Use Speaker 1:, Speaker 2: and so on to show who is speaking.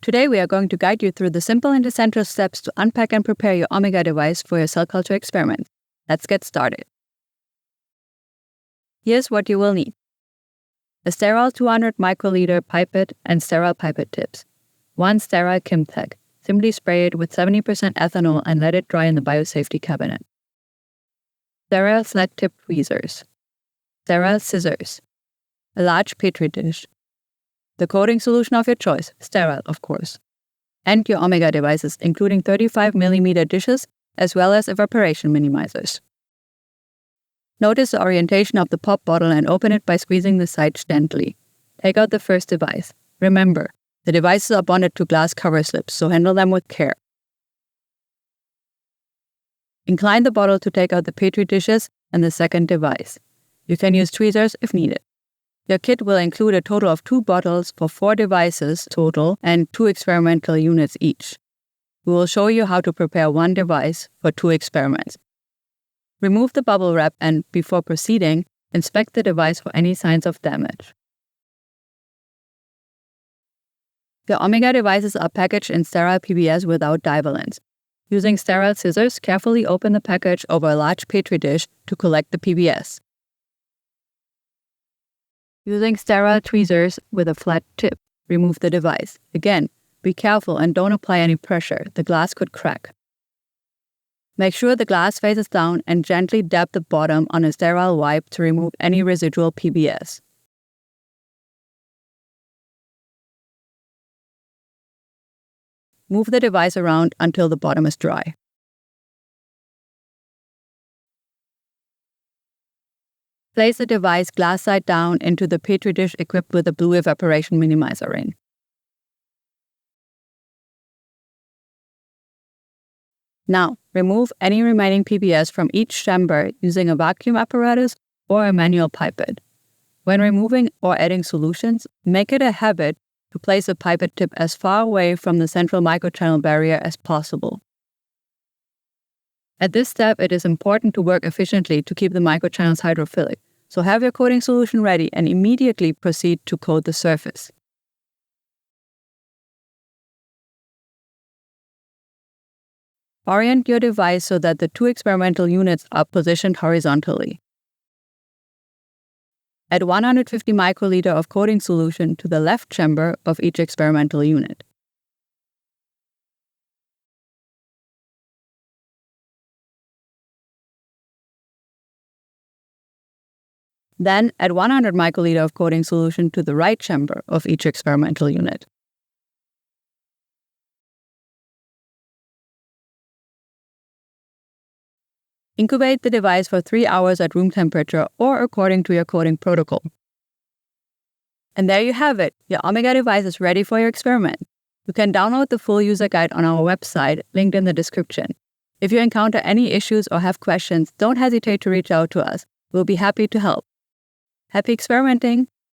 Speaker 1: Today we are going to guide you through the simple and essential steps to unpack and prepare your OMEGA device for your cell culture experiment. Let's get started. Here's what you will need. A sterile 200 microliter pipette and sterile pipette tips. 1 sterile Kimtech. Simply spray it with 70% ethanol and let it dry in the biosafety cabinet. Sterile flat tip tweezers. Sterile scissors. A large petri dish. The coating solution of your choice, sterile of course. And your OMEGA devices, including 35mm dishes as well as evaporation minimizers. Notice the orientation of the pop bottle and open it by squeezing the sides gently. Take out the first device. Remember, the devices are bonded to glass cover slips, so handle them with care. Incline the bottle to take out the petri dishes and the second device. You can use tweezers if needed. Your kit will include a total of 2 bottles for 4 devices total and 2 experimental units each. We will show you how to prepare 1 device for 2 experiments. Remove the bubble wrap and, before proceeding, inspect the device for any signs of damage. The OMEGA devices are packaged in sterile PBS without divalents. Using sterile scissors, carefully open the package over a large petri dish to collect the PBS. Using sterile tweezers with a flat tip, remove the device. Again, be careful and don't apply any pressure. The glass could crack. Make sure the glass faces down and gently dab the bottom on a sterile wipe to remove any residual PBS. Move the device around until the bottom is dry. Place the device glass side down into the petri dish equipped with a blue evaporation minimizer ring. Now, remove any remaining PBS from each chamber using a vacuum apparatus or a manual pipette. When removing or adding solutions, make it a habit to place the pipette tip as far away from the central microchannel barrier as possible. At this step, it is important to work efficiently to keep the microchannels hydrophilic, so have your coating solution ready and immediately proceed to coat the surface. Orient your device so that the 2 experimental units are positioned horizontally. Add 150 microliter of coating solution to the left chamber of each experimental unit. Then add 100 microliter of coating solution to the right chamber of each experimental unit. Incubate the device for 3 hours at room temperature or according to your coating protocol. And there you have it, your OMEGA device is ready for your experiment. You can download the full user guide on our website, linked in the description. If you encounter any issues or have questions, don't hesitate to reach out to us. We'll be happy to help. Happy experimenting!